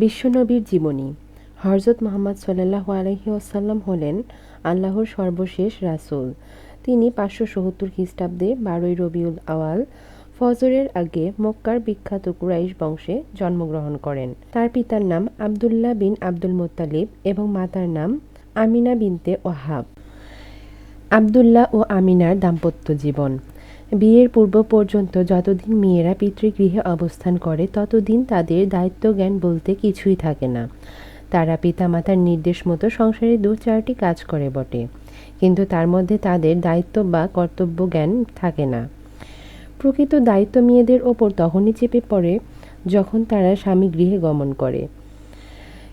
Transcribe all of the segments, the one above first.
বিশ্বনবীর জীবনী। হযরত মুহাম্মদ সাল্লাল্লাহু আলাইহি ওয়াসাল্লাম হলেন আল্লাহর সর্বশেষ রাসূল। তিনি ৫৭০ খ্রিস্টাব্দে ১২ই রবিউল আওয়াল ফজরের আগে মক্কার বিখ্যাত কুরাইশ বংশে জন্মগ্রহণ করেন। তার পিতার নাম আবদুল্লাহ বিন আব্দুল মুত্তালিব এবং মাতার নাম আমিনা বিনতে ওহাব। আবদুল্লাহ ও আমিনার দাম্পত্য জীবন। বিয়ের পূর্ব পর্যন্ত যতদিন মেয়েরা পিতৃগৃহে অবস্থান করে ততদিন তাদের দায়িত্বজ্ঞান বলতে কিছুই থাকে না। তারা পিতামাতার নির্দেশ মতো সংসারে ২-৪টি কাজ করে বটে, কিন্তু তার মধ্যে তাদের দায়িত্ব বা কর্তব্য জ্ঞান থাকে না। প্রকৃত দায়িত্ব মেয়েদের ওপর তখনই চেপে পড়ে যখন তারা স্বামী গৃহে গমন করে।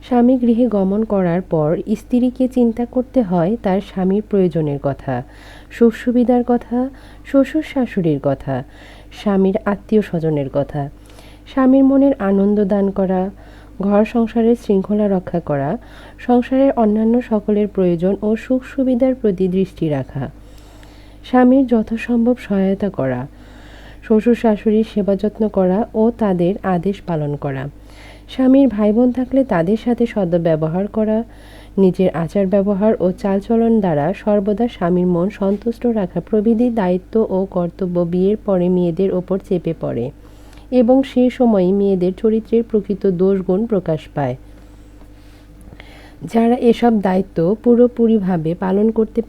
স্বামী গৃহে গমন করার পর স্ত্রীকে চিন্তা করতে হয় তার স্বামীর প্রয়োজনের কথা, সুখ সুবিধার কথা, শ্বশুর শাশুড়ির কথা, স্বামীর আত্মীয় স্বজনের কথা, স্বামীর মনের আনন্দ দান করা, ঘর সংসারের শৃঙ্খলা রক্ষা করা, সংসারের অন্যান্য সকলের প্রয়োজন ও সুখ সুবিধার প্রতি দৃষ্টি রাখা, স্বামীর যথাসম্ভব সহায়তা করা, শ্বশুর শাশুড়ির সেবা যত্ন করা ও তাদের আদেশ পালন করা, স্বামীর ভাই বোন থাকলে তাদের সাথে সদ্ব্যবহার করা, নিজের আচার ব্যবহার ও চালচলন দ্বারা সর্বদা স্বামীর মন সন্তুষ্ট রাখা প্রভৃতি দায়িত্ব ও কর্তব্য বিয়ের পরে মেয়েদের ওপর চেপে পড়ে এবং সেই সময়ই মেয়েদের চরিত্রের প্রকৃত দোষগুণ প্রকাশ পায়। যারা এসব দায়িত্ব পুরোপুরিভাবে পালন করতে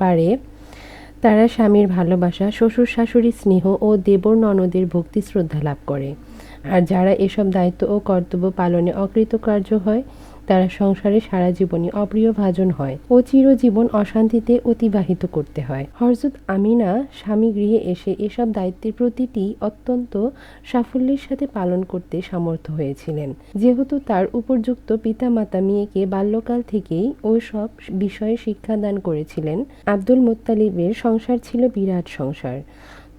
পারে তারা স্বামীর ভালোবাসা, শ্বশুর শাশুড়ির স্নেহ ও দেবর ননদের ভক্তি শ্রদ্ধা লাভ করে। আর যারা এসব দায়িত্ব ও কর্তব্য পালনে অকৃতকার্য হয় তারা সংসারে সারা জীবনই অপ্রিয়ভাজন হয় ও চিরজীবন অশান্তিতে অতিবাহিত করতে হয়। হযরত আমিনা স্বামী গৃহে এসে এসব দায়িত্বের প্রতিটি অত্যন্ত সাফল্যের সাথে পালন করতে সমর্থ হয়েছিলেন। যেহেতু তার উপযুক্ত পিতামাতা মেয়েকে বাল্যকাল থেকেই ওই সব বিষয়ে শিক্ষাদান করেছিলেন, আব্দুল মুত্তালিবের সংসার ছিল বিরাট সংসার।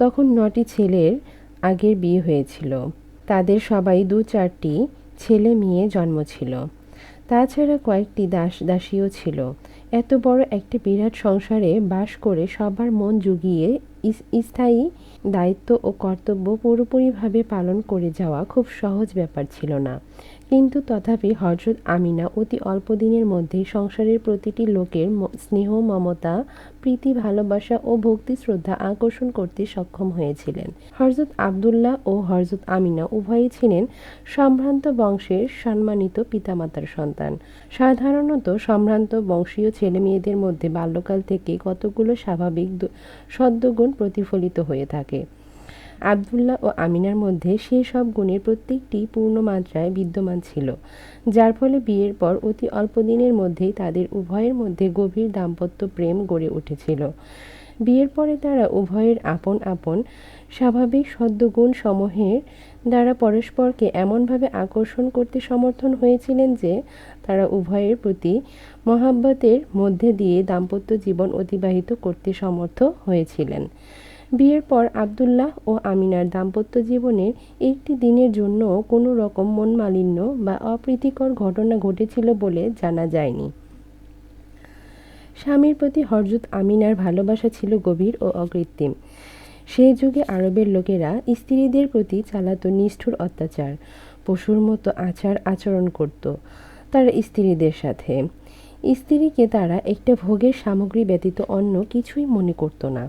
তখন ৯টি ছেলের আগের বিয়ে হয়েছিল। তাদের সবাই ২-৪টি ছেলে মেয়ে জন্ম ছিল। তাছাড়া কয়েকটি দাস-দাসীও ছিল। এত বড় একটা বিরাট সংসারে বাস করে সবার মন জুগিয়ে স্থায়ী দায়িত্ব ও কর্তব্য পুরোপুরিভাবে পালন করে যাওয়া খুব সহজ ব্যাপার ছিল না। কিন্তু তথাপি হযরত আমিনা অতি অল্প দিনের মধ্যেই সংসারের প্রতিটি লোকের স্নেহ, মমতা, প্রীতি, ভালোবাসা ও ভক্তি শ্রদ্ধা আকর্ষণ করতে সক্ষম হয়েছিলেন। হযরত আবদুল্লাহ ও হযরত আমিনা উভয়েই ছিলেন সম্ভ্রান্ত বংশের সম্মানিত পিতামাতার সন্তান। সাধারণত সম্ভ্রান্ত বংশীয় ছেলেমেয়েদের মধ্যে বাল্যকাল থেকে কতগুলো স্বাভাবিক সদ্গুণ প্রতিফলিত হয়ে থাকে। আবদুল্লাহ ও আমিনার মধ্যে সেই সব গুণের প্রত্যেকটি পূর্ণমাত্রায় বিদ্যমান ছিল, যার ফলে বিয়ের পর অতি অল্প দিনের মধ্যেই তাদের উভয়ের মধ্যে গভীর দাম্পত্য প্রেম গড়ে উঠেছিল। বিয়ের পরে তারা উভয়ের আপন আপন স্বাভাবিক সদ্গুণ সমূহের দ্বারা পরস্পরকে এমনভাবে আকর্ষণ করতে সমর্থন হয়েছিলেন যে তারা উভয়ের প্রতি মহাব্বতের মধ্যে দিয়ে দাম্পত্য জীবন অতিবাহিত করতে সমর্থ হয়েছিলেন। বিয়ের পর আবদুল্লাহ ও আমিনার দাম্পত্য জীবনের একটি দিনের জন্য কোনো রকম মনমালিন্য বা অপ্রীতিকর ঘটনা ঘটেছিল বলে জানা যায়নি। স্বামীর প্রতি হযরত আমিনার ভালোবাসা ছিল গভীর ও অকৃত্রিম। সে যুগে আরবের লোকেরা স্ত্রীদের প্রতি চালাতো নিষ্ঠুর অত্যাচার, পশুর মতো আচার আচরণ করত তারা স্ত্রীদের সাথে। স্ত্রীকে তারা একটা ভোগের সামগ্রী ব্যতীত অন্য কিছুই মনে করত না।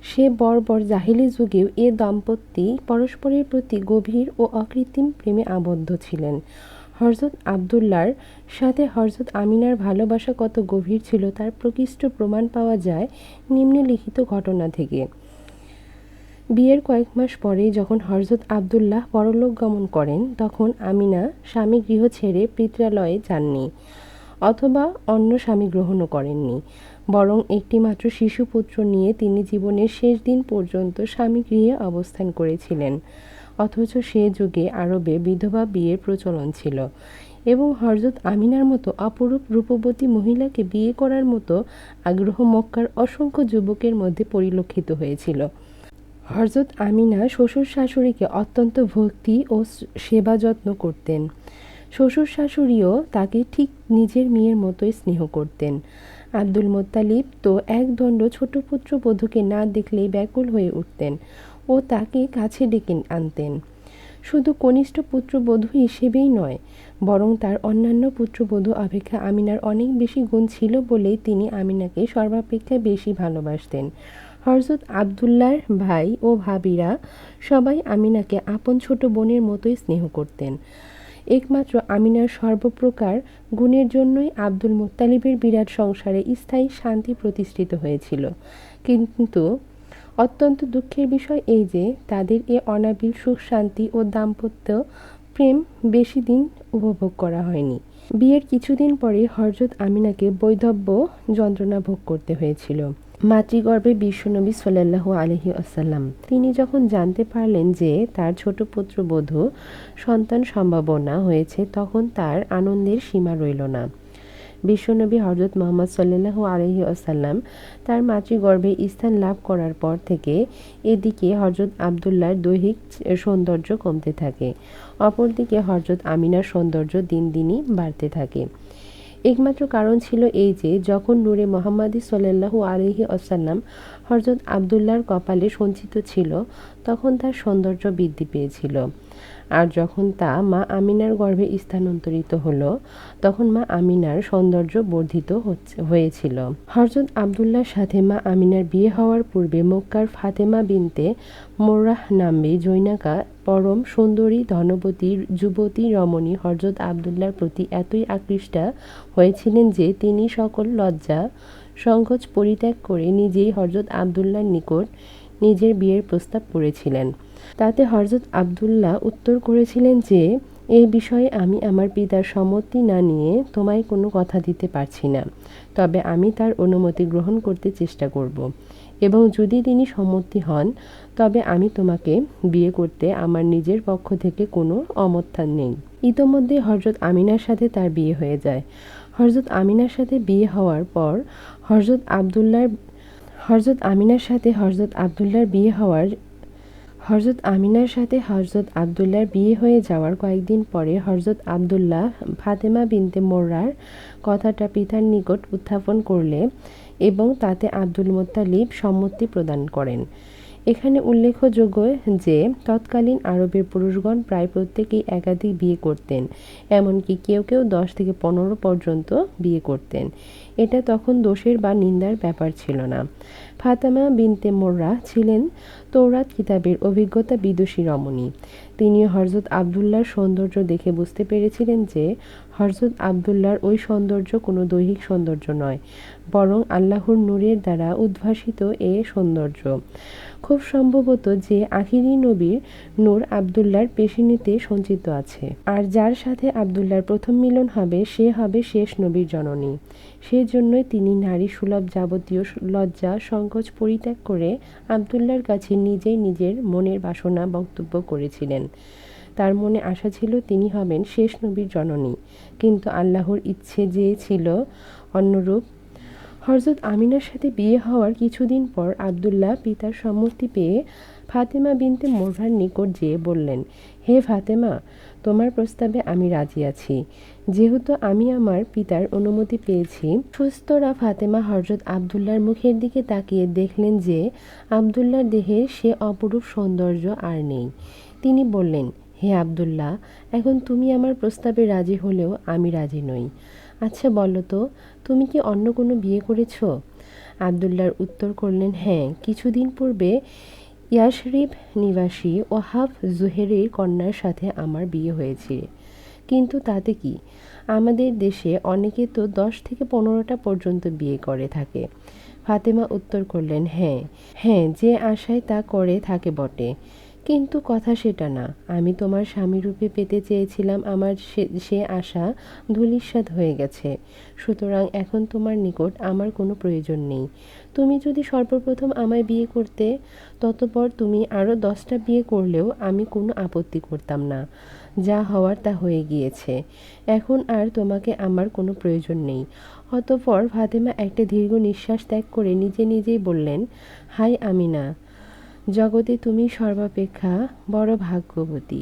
সে বর্বর জাহিলি যুগেও এ দম্পতি পরস্পরের প্রতি গভীর ও অকৃত্রিম প্রেমে আবদ্ধ ছিলেন। হযরত আবদুল্লাহর সাথে হযরত আমিনার ভালোবাসা কত গভীর ছিল তার প্রকৃষ্ট প্রমাণ পাওয়া যায় নিম্নলিখিত ঘটনা থেকে। বিয়ের কয়েক মাস পরেই যখন হযরত আবদুল্লাহ পরলোক গমন করেন তখন আমিনা স্বামী গৃহ ছেড়ে পিত্রালয়ে যাননি অথবা অন্য স্বামী গ্রহণও করেননি, বরং একটি মাত্র শিশুপুত্র নিয়ে তিনি জীবনের শেষ দিন পর্যন্ত স্বামী গৃহে অবস্থান করেছিলেন। অথচ সে যুগে আরবে বিধবা বিয়ের প্রচলন ছিল এবং হযরত আমিনার মতো অপরূপ রূপবতী মহিলাকে বিয়ে করার মতো আগ্রহ মক্কার অসংখ্য যুবকের মধ্যে পরিলক্ষিত হয়েছিল। হযরত আমিনা শ্বশুর শাশুড়িকে অত্যন্ত ভক্তি ও সেবা যত্ন করতেন। শ্বশুর শাশুড়িও তাকে ঠিক নিজের মেয়ের মতোই স্নেহ করতেন। আব্দুল মুত্তালিব তো একদণ্ড ছোট পুত্রবধূকে না দেখলেই ব্যাকুল হয়ে উঠতেন ও তাকে কাছে ডেকে আনতেন। শুধু কনিষ্ঠ পুত্রবধূ হিসেবেই নয়, বরং তার অন্যান্য পুত্রবধূ অপেক্ষা আমিনার অনেক বেশি গুণ ছিল বলেই তিনি আমিনাকে সর্বাপেক্ষা বেশি ভালোবাসতেন। হযরত আবদুল্লাহর ভাই ও ভাবিরা সবাই আমিনাকে আপন ছোট বোনের মতোই স্নেহ করতেন। একমাত্র আমিনার সর্বপ্রকার গুণের জন্যই আব্দুল মুত্তালিবের বিরাট সংসারে স্থায়ী শান্তি প্রতিষ্ঠিত হয়েছিল। কিন্তু অত্যন্ত দুঃখের বিষয় এই যে তাদের এ অনাবিল সুখ শান্তি ও দাম্পত্য প্রেম বেশি দিন উপভোগ করা হয়নি। বিয়ের কিছুদিন পরে হযরত আমিনাকে বৈধব্য যন্ত্রণা ভোগ করতে হয়েছিল। মাতৃগর্ভে বিশ্বনবী সাল্লাল্লাহু আলাইহি ওয়াসাল্লাম তিনি যখন জানতে পারলেন যে তার ছোট পুত্রবধূ সন্তান সম্ভাবনা হয়েছে, তখন তার আনন্দের সীমা রইল না। বিশ্বনবী হযরত মুহাম্মদ সাল্লাল্লাহু আলাইহি ওয়াসাল্লাম তার মাতৃগর্ভে স্থান লাভ করার পর থেকে এদিকে হযরত আবদুল্লাহর দৈহিক সৌন্দর্য কমতে থাকে, অপরদিকে হযরত আমিনার সৌন্দর্য দিন দিনই বাড়তে থাকে। একমাত্র কারণ ছিল এই যে যখন নূরে মুহাম্মাদি সাল্লাল্লাহু আলাইহি ওয়াসাল্লাম হযরত আবদুল্লাহর কপালে সঞ্চিত ছিল, তখন তার সৌন্দর্য বৃদ্ধি পেয়েছিল। আর যখন তা মা আমিনার গর্ভে স্থানান্তরিত হলো, তখন মা আমিনার সৌন্দর্য বর্ধিত হয়েছিল। হযরত আবদুল্লাহর সাথে মা আমিনার বিয়ে হওয়ার পূর্বে মক্কার ফাতেমা বিনতে মোররাহ নাম্নী জনৈকা পরম সুন্দরী ধনবতী যুবতী রমণী হযরত আবদুল্লাহর প্রতি এতই আকৃষ্টা হয়েছিলেন যে তিনি সকল লজ্জা সংকোচ পরিত্যাগ করে নিজেই হযরত আবদুল্লাহর নিকট নিজের বিয়ের প্রস্তাব করেছিলেন। তাতে হযরত আবদুল্লাহ উত্তর করেছিলেন যে, এ বিষয়ে আমি আমার পিতার সম্মতি না নিয়ে তোমায় কোনো কথা দিতে পারছি না, তবে আমি তার অনুমতি গ্রহণ করতে চেষ্টা করব, এবং যদি তিনি সম্মতি হন তবে আমি তোমাকে বিয়ে করতে আমার নিজের পক্ষ থেকে কোনো অমত নেই। ইতোমধ্যে হযরত আমিনার সাথে তার বিয়ে হয়ে যায়। হযরত আমিনার সাথে বিয়ে হওয়ার পর হযরত আমিনার সাথে হযরত আবদুল্লাহর বিয়ে হয়ে যাওয়ার কয়েকদিন পরে হযরত আবদুল্লাহ ফাতেমা বিনতে মোররার কথাটা পিতার নিকট উত্থাপন করলে এবং তাতে আব্দুল মুত্তালিব সম্মতি প্রদান করেন। এখানে উল্লেখযোগ্য যে তৎকালীন আরবের পুরুষগণ প্রায় প্রত্যেকেই একাধিক বিয়ে করতেন, এমনকি কেউ কেউ 10 থেকে 15 পর্যন্ত বিয়ে করতেন। এটা তখন দোষের বা নিন্দার ব্যাপার ছিল না। ফাতেমা বিনতে মোররা ছিলেন তৌরাত কিতাবের অভিজ্ঞতা বিদুষী রমণী। তিনি হযরত আবদুল্লাহর সৌন্দর্য দেখে বুঝতে পেরেছিলেন যে হযরত আবদুল্লাহর ওই সৌন্দর্য কোনো দৈহিক সৌন্দর্য নয়, বরং আল্লাহর নূরের দ্বারা উদ্ভাসিত এ সৌন্দর্য। খুব সম্ভবত যে আখিরি নবীর নূর আবদুল্লাহর পেশিনীতে সঞ্চিত আছে, আর যার সাথে আবদুল্লাহর প্রথম মিলন হবে সে হবে শেষ নবীর জননী। সেজন্যই তিনি নারী সুলভ যাবতীয় লজ্জা সংকোচ পরিত্যাগ করে আবদুল্লাহর কাছে নিজেই নিজের মনের বাসনা বক্তব্য করেছিলেন। তার মনে আশা ছিল তিনি হবেন শেষ নবীর জননী, কিন্তু আল্লাহর ইচ্ছে যে ছিল অন্যরূপ। হযরত আমিনার সাথে বিয়ে হওয়ার কিছুদিন পর আবদুল্লাহ পিতার সম্মতি পেয়ে ফাতেমা বিনতে মোররার নিকট যেয়ে বললেন, হে ফাতেমা, তোমার প্রস্তাবে আমি রাজি আছি, যেহেতু আমি আমার পিতার অনুমতি পেয়েছি। সুস্থরা ফাতেমা হযরত আবদুল্লাহর মুখের দিকে তাকিয়ে দেখলেন যে আবদুল্লাহর দেহের সে অপরূপ সৌন্দর্য আর নেই। তিনি বললেন, হে আবদুল্লাহ, এখন তুমি আমার প্রস্তাবে রাজি হলেও আমি রাজি নই। আচ্ছা বলো তো, তুমি কি অন্য কোনো বিয়ে করেছ? আবদুল্লাহর উত্তর করলেন, হ্যাঁ, কিছুদিন পূর্বে ইয়াসরিব নিবাসী ওহাব জুহেরির কন্যার সাথে আমার বিয়ে হয়েছে। কিন্তু তাতে কি, আমাদের দেশে অনেকে তো 10 থেকে 15টা পর্যন্ত বিয়ে করে থাকে। ফাতেমা উত্তর করলেন, হ্যাঁ, যে আশায় তা করে থাকে বটে, কিন্তু কথা সেটা না। আমি তোমার স্বামীরূপে পেতে চেয়েছিলাম, আমার সে আশা ধূলিসাৎ হয়ে গেছে। সুতরাং এখন তোমার নিকট আমার কোনো প্রয়োজন নেই। তুমি যদি সর্বপ্রথম আমায় বিয়ে করতে, ততপর তুমি আরও 10টা বিয়ে করলেও আমি কোনো আপত্তি করতাম না। যা হওয়ার তা হয়ে গিয়েছে, এখন আর তোমাকে আমার কোনো প্রয়োজন নেই। অতঃপর ফাতেমা একটা দীর্ঘ নিঃশ্বাস ত্যাগ করে নিজেই বললেন, হায় আমিনা, জগতে তুমি সর্বাপেক্ষা বড় ভাগ্যবতী।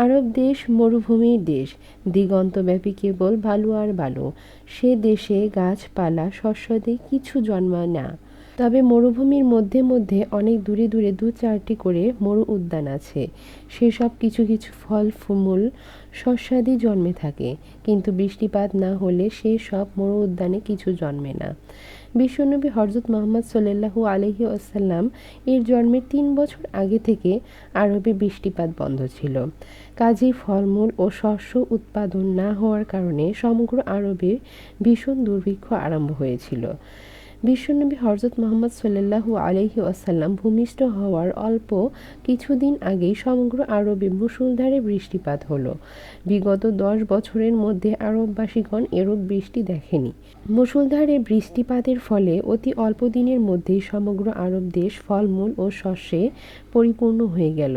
আরব দেশ মরুভূমির দেশ, দিগন্তব্যাপী কেবল বালু আর বালু। সে দেশে গাছপালা শস্যাদি কিছু জন্মায় না। তবে মরুভূমির মধ্যে মধ্যে অনেক দূরে দূরে 2-4টি করে মরু উদ্যান আছে। সেসব কিছু কিছু ফল মূল শস্যাদি জন্মে থাকে, কিন্তু বৃষ্টিপাত না হলে সে সব মরু উদ্যানে কিছু জন্মে না। বিশ্বনবী হযরত মুহাম্মদ সাল্লাল্লাহু আলাইহি ওয়াসাল্লাম এর জন্মের 3 বছর আগে থেকে আরবে বৃষ্টিপাত বন্ধ ছিল। কাজেই ফলমূল ও শস্য উৎপাদন না হওয়ার কারণে সমগ্র আরবে ভীষণ দুর্ভিক্ষ আরম্ভ হয়েছিল। বিশ্বনবী হযরত মুহাম্মদ সাল্লাল্লাহু আলাইহি ওয়াসাল্লাম ভূমিষ্ঠ হওয়ার অল্প কিছুদিন আগেই সমগ্র আরবে মুষলধারে বৃষ্টিপাত হলো। বিগত 10 বছরের মধ্যে আরববাসীগণ এরূপ বৃষ্টি দেখেনি। মুষলধারে বৃষ্টিপাতের ফলে অতি অল্প দিনের মধ্যেই সমগ্র আরব দেশ ফলমূল ও শস্যে পরিপূর্ণ হয়ে গেল।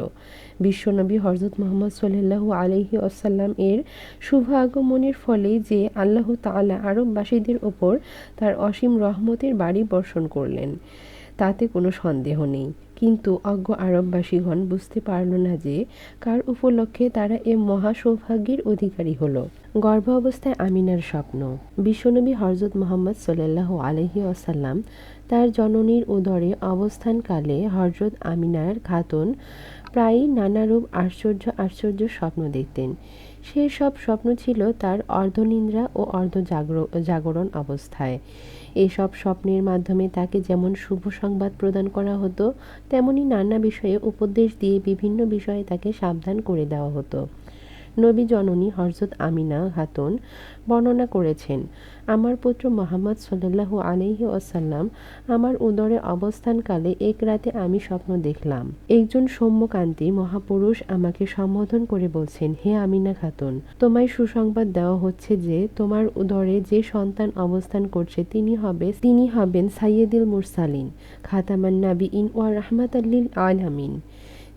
বিশ্বনবী হযরত মুহাম্মদ সাল্লাল্লাহু আলাইহি ওয়াসাল্লাম এর শুভ আগমনের ফলে যে আল্লাহ তাআলা আরববাসীদের ওপর তার অসীম রহমতের বাড়ি বর্ষণ করলেন, তাতে কোনো সন্দেহ নেই। কিন্তু অজ্ঞ আরববাসীগণ বুঝতে পারল না যে কার উপলক্ষে তারা এ মহা সৌভাগ্যের অধিকারী হলো। গর্ভ অবস্থায় আমিনার স্বপ্ন। বিশ্বনবী হযরত মুহাম্মদ সাল্লাল্লাহু আলাইহি ওয়াসাল্লাম তার জননীর উদরে অবস্থানকালে হযরত আমিনার খাতুন প্রায়ই নানারূপ আশ্চর্য আশ্চর্য স্বপ্ন দেখতেন। সে সব স্বপ্ন ছিল তার অর্ধনিদ্রা ও জাগরণ অবস্থায়। এসব স্বপ্নের মাধ্যমে তাকে যেমন শুভ সংবাদ প্রদান করা হতো, তেমনি নানা বিষয়ে উপদেশ দিয়ে বিভিন্ন বিষয়ে তাকে সাবধান করে দেওয়া হতো। নবী জননী হযরত আমিনা খাতুন বর্ণনা করেছেন, আমার পুত্র মুহাম্মদ সাল্লাল্লাহু আলাইহি ওয়াসাল্লাম আমার উদরে অবস্থানকালে এক রাতে আমি স্বপ্ন দেখলাম। একজন সৌম্যকান্তি মহাপুরুষ আমাকে সম্বোধন করে বলছেন, হে আমিনা খাতুন, তোমায় সুসংবাদ দেওয়া হচ্ছে যে তোমার উদরে যে সন্তান অবস্থান করছে তিনি হবেন সাইয়্যিদুল মুরসালিন, খাতামান নাবিয়িন ওয়া রাহমাতাল লিল আলামিন।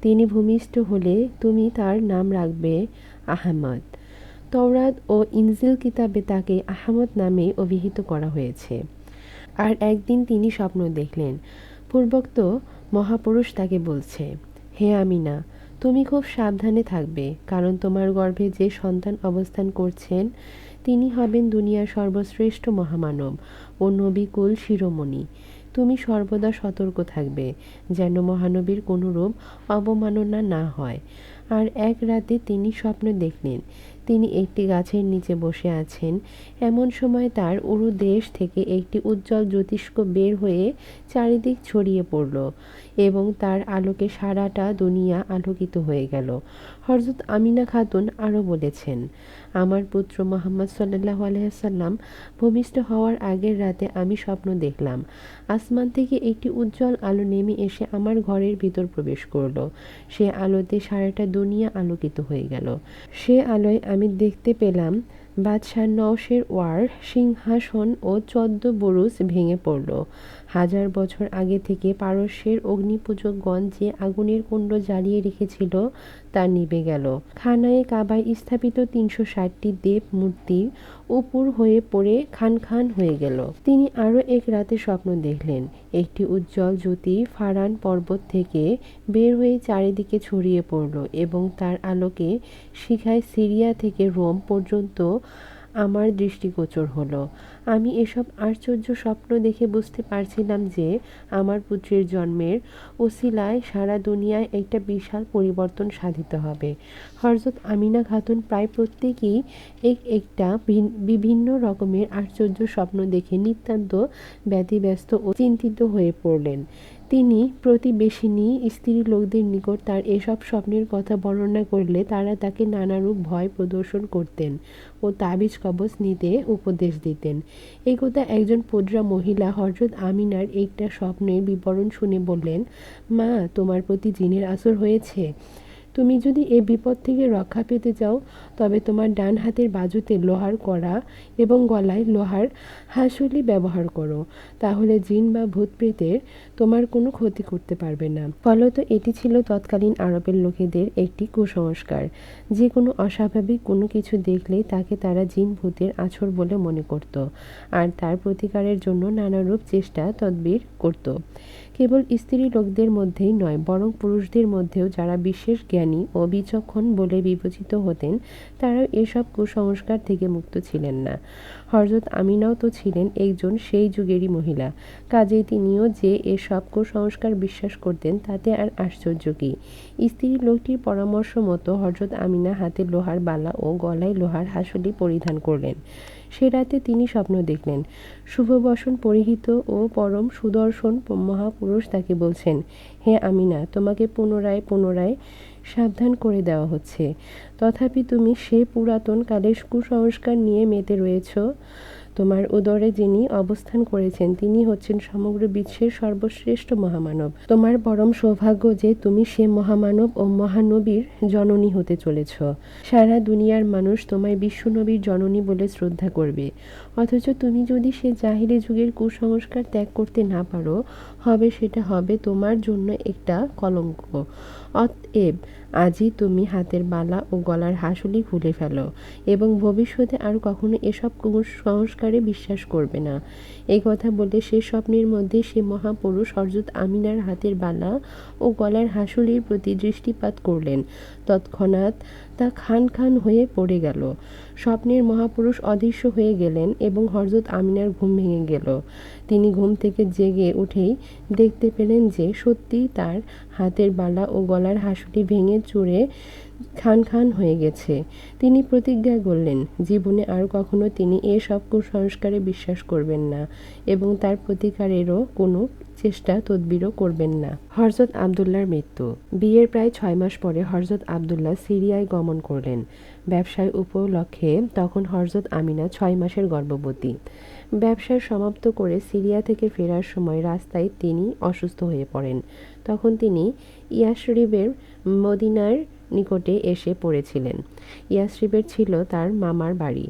তিনি ভূমিষ্ঠ হলে তুমি তার নাম রাখবে আহমদ। তওরাত ও ইনজিল কিতাবে তাকে আহমদ নামে অভিহিত করা হয়েছে। আর একদিন তিনি স্বপ্ন দেখলেন, পূর্বোক্ত মহাপুরুষ তাকে বলছে, হে আমিনা, তুমি খুব সাবধানে থাকবে, কারণ তোমার গর্ভে যে সন্তান অবস্থান করছেন তিনি হবেন দুনিয়ার সর্বশ্রেষ্ঠ মহামানব ও নবীকুল শিরোমণি। তুমি সর্বদা সতর্ক থাকবে যেন মহানবীর কোনরূপ অবমাননা না হয়। আর এক রাতে তিনি স্বপ্ন দেখলেন তিনি একটি গাছের নিচে বসে আছেন। এমন সময় তার উরুদেশ থেকে একটি উজ্জ্বল জ্যোতিষ্ক বের হয়ে চারিদিক ছড়িয়ে পড়ল এবং তার আলোকে সারাটা দুনিয়া আলোকিত হয়ে গেল। হযরত আমিনা খাতুন আরও বলেছেন, আমার পুত্র মুহাম্মদ সাল্লাল্লাহু আলাইহি ওয়াসাল্লাম ভূমিষ্ঠ হওয়ার আগের রাতে আমি স্বপ্ন দেখলাম আসমান থেকে একটি উজ্জ্বল আলো নেমে এসে আমার ঘরের ভিতর প্রবেশ করল। সে আলোতে সারাটা দুনিয়া আলোকিত হয়ে গেল। সে আলোয় আমি দেখতে পেলাম বাদশাহ নওশের ওয়ার সিংহাসন ও 14 বুরুজ ভেঙে পড়ল। 1000 বছর আগে থেকে পারস্যের অগ্নিপূজকগণ যে আগুনের কুণ্ড জ্বালিয়ে রেখেছিল তা নিভে গেল। খানায়ে কাবায় স্থাপিত 360টি দেব মূর্তি উপুড় হয়ে পড়ে খান খান হয়ে গেল। তিনি আরও এক রাতে স্বপ্ন দেখলেন একটি উজ্জ্বল জ্যোতি ফারান পর্বত থেকে বের হয়ে চারিদিকে ছড়িয়ে পড়ল এবং তার আলোকে শিখায় সিরিয়া থেকে রোম পর্যন্ত আমার দৃষ্টিগোচর হলো। আমি এসব আশ্চর্য স্বপ্ন দেখে বুঝতে পারছিলাম যে আমার পুত্রের জন্মের ওসিলায় সারা দুনিয়ায় একটা বিশাল পরিবর্তন সাধিত হবে। হযরত আমিনা খাতুন প্রায় প্রত্যেকেই একটা বিভিন্ন রকমের আশ্চর্য স্বপ্ন দেখে নিতান্ত ব্যতিব্যস্ত ও চিন্তিত হয়ে পড়লেন। তিনি প্রতিবেশিনী স্ত্রী লোকদের নিকট তার এসব স্বপ্নের কথা বর্ণনা করলে তারা তাকে নানারূপ ভয় প্রদর্শন করতেন ও তাবিজ কবজ নিতে উপদেশ দিতেন। একদা একজন প্রৌঢ়া মহিলা হযরত আমিনার একটা স্বপ্নের বিবরণ শুনে বললেন, মা, তোমার প্রতি জিনের আসর হয়েছে। তুমি যদি এ বিপদ থেকে রক্ষা পেতে চাও তবে তোমার ডান হাতের বাজুতে লোহার কড়া এবং গলায় লোহার হাসুলি ব্যবহার করো, তাহলে জিন বা ভূত প্রেতের তোমার কোনো ক্ষতি করতে পারবে না। ফলত এটি ছিল তৎকালীন আরবের লোকেদের একটি কুসংস্কার। যে কোনো অস্বাভাবিক কোনো কিছু দেখলেই তাকে তারা জিন ভূতের আছর বলে মনে করত আর তার প্রতিকারের জন্য নানারূপ চেষ্টা তদবির করত। কেবল স্ত্রী লোকদের মধ্যেই নয়, বরং পুরুষদের মধ্যেও যারা বিশেষ জ্ঞানী ও বিচক্ষণ বলে বিবেচিত হতেন, তারাও এসব কুসংস্কার থেকে মুক্ত ছিলেন না। হযরত আমিনাও তো ছিলেন একজন সেই যুগেরই মহিলা, কাজেই তিনিও যে এসব কুসংস্কার বিশ্বাস করতেন তাতে আর আশ্চর্য কী। স্ত্রী লোকটির পরামর্শ মতো হযরত আমিনা হাতে লোহার বালা ও গলায় লোহার হাসুলি পরিধান করলেন। সে রাতে তিনি স্বপ্ন দেখলেন, শুভবসন পরিহিত ও পরম সুদর্শন মহাপুরুষ তাকে বলছেন, হে আমিনা, তোমাকে পুনরায় পুনরায় সাবধান করে দেওয়া হচ্ছে, তথাপি তুমি সে পুরাতন কালের কুসংস্কার নিয়ে মেতে রয়েছ। তোমার উদরে যিনি অবস্থান করেছেন তিনি হচ্ছেন সমগ্র বিশ্বের সর্বশ্রেষ্ঠ মহামানব। তোমার পরম সৌভাগ্য যে তুমি সে মহামানব ও মহানবীর জননী হতে চলেছ। সারা দুনিয়ার মানুষ তোমায় বিশ্বনবীর জননী বলে শ্রদ্ধা করবে, অথচ তুমি যদি সে জাহিলি যুগের কুসংস্কার ত্যাগ করতে না পারো, সেটা হবে তোমার জন্য একটা কলঙ্ক। অতএব আজই তুমি হাতের বালা ও গলার হাসুলি খুলে ফেলো এবং ভবিষ্যতে আর কখনো এসব কুসংস্কারে বিশ্বাস করবে না। এই কথা বলে সে স্বপ্নের মধ্যে সে মহাপুরুষ হযরত আমিনার হাতের বালা ও গলার হাসুলির প্রতি দৃষ্টিপাত করলেন। তৎক্ষণাৎ তা খান খান হয়ে পড়ে গেল। স্বপ্নের মহাপুরুষ অদৃশ্য হয়ে গেলেন এবং হযরত আমিনার ঘুম ভেঙে গেল। তিনি ঘুম থেকে জেগে উঠেই দেখতে পেলেন যে সত্যিই তার হাতের বালা ও গলার হাসুলি ভেঙে চুরে খান খান হয়ে গেছে। তিনি প্রতিজ্ঞা করলেন জীবনে আর কখনো তিনি এসব কুসংস্কারে বিশ্বাস করবেন না এবং তার প্রতিকারেরও কোনো চেষ্টা তদবিরও করবেন না। হযরত আবদুল্লাহর মৃত্যু। বিয়ের প্রায় 6 মাস পরে হযরত আবদুল্লাহ সিরিয়ায় গমন করলেন ব্যবসায় উপলক্ষে। তখন হযরত আমিনা 6 মাসের গর্ভবতী। ব্যবসা সমাপ্ত করে সিরিয়া থেকে ফেরার সময় রাস্তায় তিনি অসুস্থ হয়ে পড়েন। তখন তিনি ইয়াসরিবের মদিনার নিকটে এসে পড়েছিলেন। ইয়াসরিবের ছিল তার মামার বাড়ি,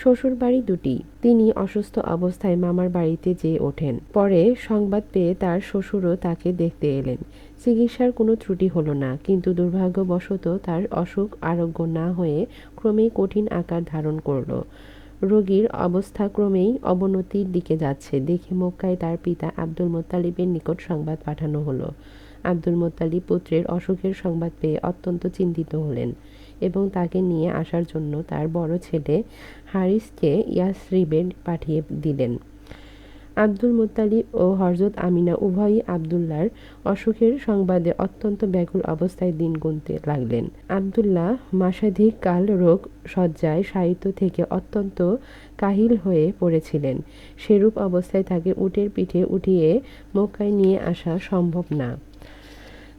শ্বশুর বাড়ি দুটি। তিনি অসুস্থ অবস্থায় মামার বাড়িতে যেয়ে ওঠেন। পরে সংবাদ পেয়ে তার শ্বশুরও তাকে দেখতে এলেন। চিকিৎসার কোনো ত্রুটি হলো না, কিন্তু দুর্ভাগ্যবশত তার অসুখ আরোগ্য না হয়ে ক্রমেই কঠিন আকার ধারণ করল। রোগীর অবস্থা ক্রমেই অবনতির দিকে যাচ্ছে দেখে মক্কায় তার পিতা আব্দুল মুত্তালিবের নিকট সংবাদ পাঠানো হলো। আব্দুল মুত্তালিব পুত্রের অসুখের সংবাদ পেয়ে অত্যন্ত চিন্তিত হলেন এবং তাকে নিয়ে আসার জন্য তার বড় ছেলে হারিসকে ইয়াসরিবে পাঠিয়ে দিলেন। আব্দুল মুত্তালিব ও হযরত আমিনা উভয়ই আবদুল্লাহর অসুখের সংবাদে অত্যন্ত ব্যাকুল অবস্থায় দিন গুনতে লাগলেন। আবদুল্লাহ মাসাধিক কাল রোগ শয্যায় শায়িত থেকে অত্যন্ত কাহিল হয়ে পড়েছিলেন। সেরূপ অবস্থায় তাকে উটের পিঠে উঠিয়ে মক্কায় নিয়ে আসা সম্ভব না।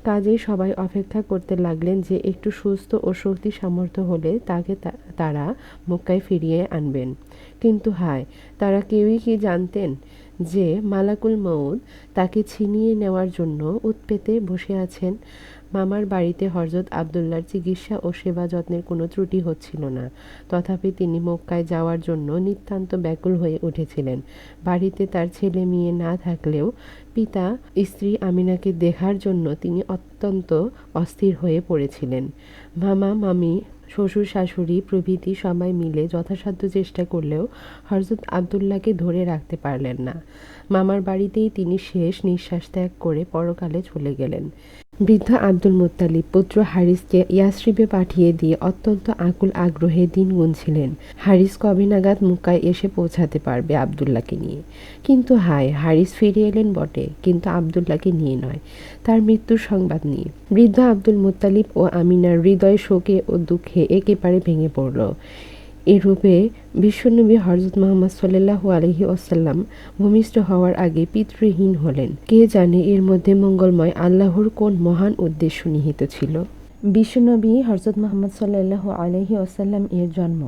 কাজেই সবাই অপেক্ষা করতে লাগলেন যে একটু সুস্থ ও শক্তি সামর্থ্য হলে তাকে তারা মক্কায় ফিরিয়ে আনবেন। কিন্তু হায়, তারা কেউই কি জানতেন যে মালাকুল মউত তাকে ছিনিয়ে নেওয়ার জন্য উৎপেতে বসে আছেন। মামার বাড়িতে হযরত আবদুল্লাহর চিকিৎসা ও সেবা যত্নের কোনো ত্রুটি হচ্ছিল না। তথাপি তিনি মক্কায় যাওয়ার জন্য নিতান্ত ব্যাকুল হয়ে উঠেছিলেন। বাড়িতে তার ছেলে মেয়ে না থাকলেও পিতা স্ত্রী আমিনাকে দেখার জন্য তিনি অত্যন্ত অস্থির হয়ে পড়েছিলেন। মামা মামি শ্বশুর শাশুড়ি প্রভৃতি সবাই মিলে যথাসাধ্য চেষ্টা করলেও হযরত আবদুল্লাহকে ধরে রাখতে পারলেন না। মামার বাড়িতেই তিনি শেষ নিঃশ্বাস ত্যাগ করে পরকালে চলে গেলেন। বৃদ্ধ আব্দুল মুত্তালিব পুত্র হারিসকে ইয়াসরিবে পাঠিয়ে দিয়ে অত্যন্ত আকুল আগ্রহে দিন গুনছিলেন হারিস কবে নাগাদ মক্কায় এসে পৌঁছাতে পারবে আবদুল্লাহকে নিয়ে। কিন্তু হায়, হারিস ফিরে এলেন বটে, কিন্তু আবদুল্লাহকে নিয়ে নয়, তার মৃত্যুর সংবাদ নিয়ে। বৃদ্ধ আব্দুল মুত্তালিব ও আমিনার হৃদয় শোকে ও দুঃখে একেবারে ভেঙে পড়ল। এরূপে বিশ্বনবী হযরত মুহাম্মদ সাল্লাল্লাহু আলাইহি ওয়াসাল্লাম ভূমিষ্ঠ হওয়ার আগে পিতৃহীন হলেন। কে জানে এর মধ্যে মঙ্গলময় আল্লাহর কোন মহান উদ্দেশ্য নিহিত ছিল। বিশ্বনবী হযরত মুহাম্মদ সাল্লাল্লাহু আলাইহি ওয়াসাল্লাম এর জন্ম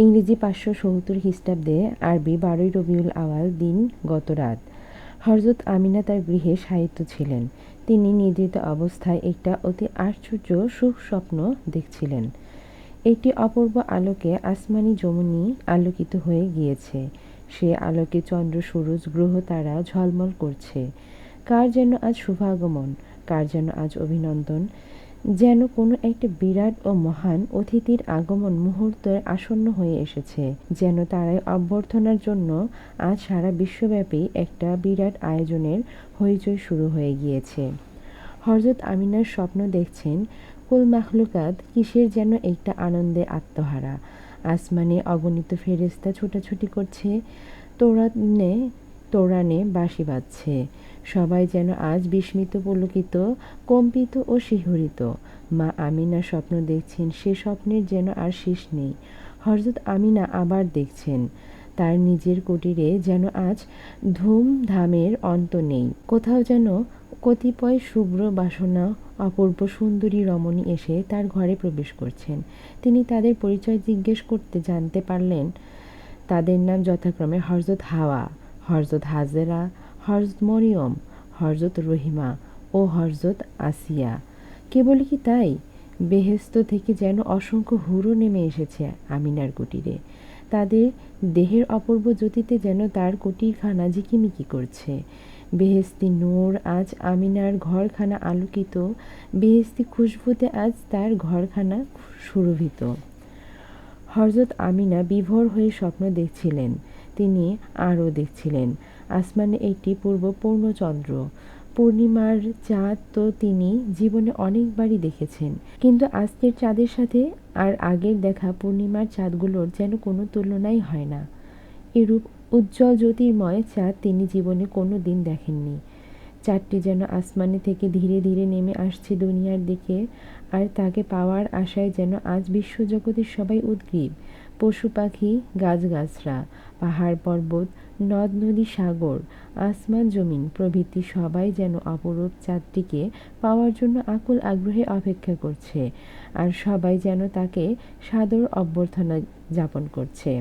ইংরেজি 570 খ্রিস্টাব্দে, আরবি 12 রবিউল আওয়াল দিন গত রাত। হযরত আমিনা তার গৃহে শায়িত ছিলেন। তিনি নিদ্রিত অবস্থায় একটা অতি আশ্চর্য সুখ স্বপ্ন দেখছিলেন। একটি অপূর্ব আলোকে আসমানি যমনী আলোকিত হয়ে গিয়েছে। সে আলোকে চন্দ্র সূরজ গ্রহ তারা ঝলমল করছে। কার যেন আজ শুভাগমন, কার যেন আজ অভিনন্দন। যেন কোনো একটা বিরাট ও মহান অতিথির আগমন মুহূর্তে আসন্ন হয়ে এসেছে। যেন তারাই অভ্যর্থনার জন্য আজ সারা বিশ্বব্যাপী একটা বিরাট আয়োজনের হইচই শুরু হয়ে গিয়েছে। হযরত আমিনার স্বপ্ন দেখছেন কুল মাখলুকাত কিসের যেন একটা আনন্দে আত্মহারা। আসমানে অগণিত ফেরেশতা ছোটাছুটি করছে, তোরানে তোরানে বাঁশি বাজছে। সবাই যেন আজ বিস্মিত, পুলকিত, কম্পিত ও শিহরিত। মা আমিনা স্বপ্ন দেখছেন, সে স্বপ্নের যেন আর শেষ নেই। হযরত আমিনা আবার দেখছেন তার নিজের কুটিরে যেন আজ ধুমধামের অন্ত নেই। কোথাও যেন কতিপয় শুভ্র বাসনা অপূর্ব সুন্দরী রমণী এসে তার ঘরে প্রবেশ করছেন। তিনি তাদের পরিচয় জিজ্ঞেস করতে জানতে পারলেন তাদের নাম যথাক্রমে হযরত হাওয়া, হযরত হাজেরা, হযরত মরিয়ম, হযরত রহিমা ও হযরত আসিয়া। কেবলই কি তাই, বেহেশত থেকে যেন অসংখ্য হুরো নেমে এসেছে আমিনার কুটিরে। তাদের দেহের অপূর্ব জ্যোতিতে যেন তার কুটিরখানা ঝিকিমিকি করছে। বেহেশতি নূর আজ আমিনার ঘরখানা আলোকিত, বেহেশতি খুশবুতে আজ তার ঘরখানা সুরভিত। হযরত আমিনা বিভোর হয়ে স্বপ্ন দেখছিলেন। তিনি আরও দেখছিলেন আসমানে একটি পূর্ব পূর্ণচন্দ্র। পূর্ণিমার চাঁদ তো তিনি জীবনে অনেকবারই দেখেছেন, কিন্তু আজকের চাঁদের সাথে আর আগের দেখা পূর্ণিমার চাঁদগুলোর যেন কোনো তুলনাই হয় না। এরূপ উজ্জ্বল জ্যোতির্ময় চাঁদ তিনি জীবনে কোনো দিন দেখেননি। চাঁদটি যেন আসমানে থেকে ধীরে ধীরে নেমে আসছে দুনিয়ার দিকে, আর তাকে পাওয়ার আশায় যেন আজ বিশ্বজগতের সবাই উদগ্রীব। পশু পাখি, গাছগাছরা, পাহাড় পর্বত, নদ নদী, সাগর, আসমান জমিন প্রভৃতি সবাই যেন অপরূপ চাঁদটিকে পাওয়ার জন্য আকুল আগ্রহে অপেক্ষা করছে, আর সবাই যেন তাকে সাদর অভ্যর্থনা যাপন করছে।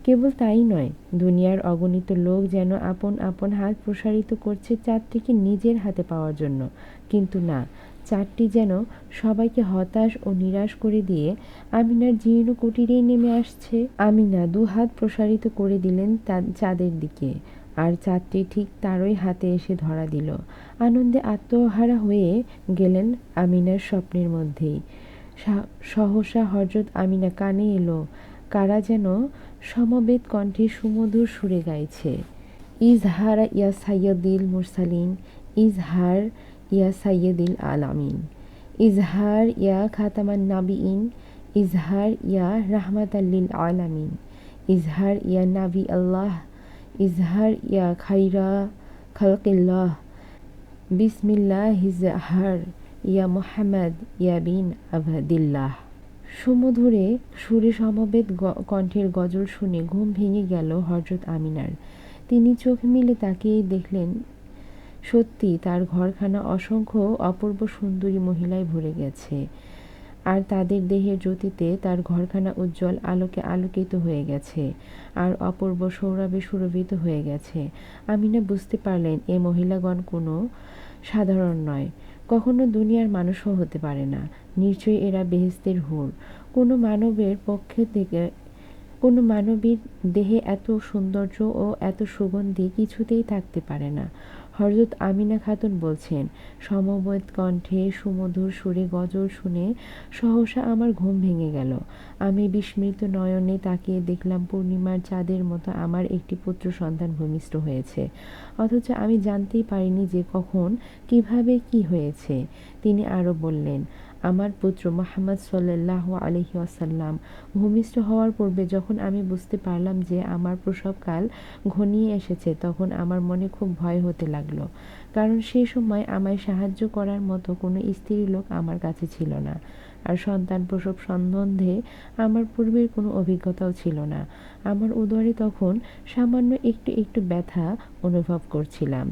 কেবল তাই নয়, দুনিয়ার অগণিত লোক যেন আপন আপন হাত প্রসারিত করছে চাঁদটিকে নিজের হাতে পাওয়ার জন্য। কিন্তু না, চাঁদটি যেন সবাইকে হতাশ ও নিরাশ করে দিয়ে আমিনার জীর্ণ কুটিরেই নেমে আসছে। আমিনা দুহাত প্রসারিত করে দিলেন চাঁদের দিকে, আর চাঁদটি ঠিক তারই হাতে এসে ধরা দিল। আনন্দে আত্মহারা হয়ে গেলেন আমিনার স্বপ্নের মধ্যেই। সহসা হযরত আমিনা কানে এলো কারা যেন সমবেত কণ্ঠে সুমধুর সুরে গাইছে, ইজহার ইয়া সাইয়্যিদুল মুরসালিন, ইজহার ইয়া সাইয়্যিদুল আলামিন, ইজহার ইয়া খাতামান নাবিয়িন, ইজহার ইয়া রাহমাতাল লিল আলামিন, ইজহার ইয়া নাবি আল্লাহ, ইজহার ইয়া খাইরা খালকিল্লাহ, বিসমিল্লাহ ইজহার ইয়া মুহাম্মদ ইয়া বিন আবদিল্লাহ। সুমধুরে সুরে সমবেত কণ্ঠের গজল শুনে ঘুম ভেঙে গেল হযরত আমিনার। তিনি চোখ মেলে তাকিয়েই দেখলেন সত্যি তার ঘরখানা অসংখ্য অপূর্ব সুন্দরী মহিলায় ভরে গেছে, আর তাদের দেহের জ্যোতিতে তার ঘরখানা উজ্জ্বল আলোকে আলোকিত হয়ে গেছে, আর অপূর্ব সৌরভে সুরভিত হয়ে গেছে। আমিনা বুঝতে পারলেন এ মহিলাগণ কোনো সাধারণ নয়, কখনো দুনিয়ার মানুষও হতে পারে না। নিশ্চয়ই এরা বেহেশতের হুর। কোনো মানবের পক্ষে থেকে কোনো মানবীর দেহে এত সৌন্দর্য ও এত সুগন্ধি কিছুতেই থাকতে পারে না। হযরত আমিনা খাতুন বলছেন, সমবেত কণ্ঠে সুমধুর সুরে গজল শুনে সহসা আমার ঘুম ভেঙে গেল। আমি বিস্মিত নয়নে তাকিয়ে দেখলাম পূর্ণিমার চাঁদের মতো আমার একটি পুত্র সন্তান ভূমিষ্ঠ হয়েছে, অথচ আমি জানতেই পারিনি যে কখন, কিভাবে, কি হয়েছে। তিনি আরও বললেন, আমার পুত্র মুহাম্মদ সাল্লাল্লাহু আলাইহি ওয়াসাল্লাম ভূমিষ্ঠ হওয়ার পূর্বে যখন আমি বুঝতে পারলাম যে আমার প্রসবকাল ঘনিয়ে এসেছে, তখন আমার মনে খুব ভয় হতে লাগলো, কারণ সেই সময় আমায় সাহায্য করার মতো কোনো স্ত্রীলোক আমার কাছে ছিল না, আর সন্তান প্রসব সম্বন্ধে আমার পূর্বের কোনো অভিজ্ঞতাও ছিল না। আমার উদরে তখন সামান্য একটু একটু ব্যথা অনুভব করছিলাম।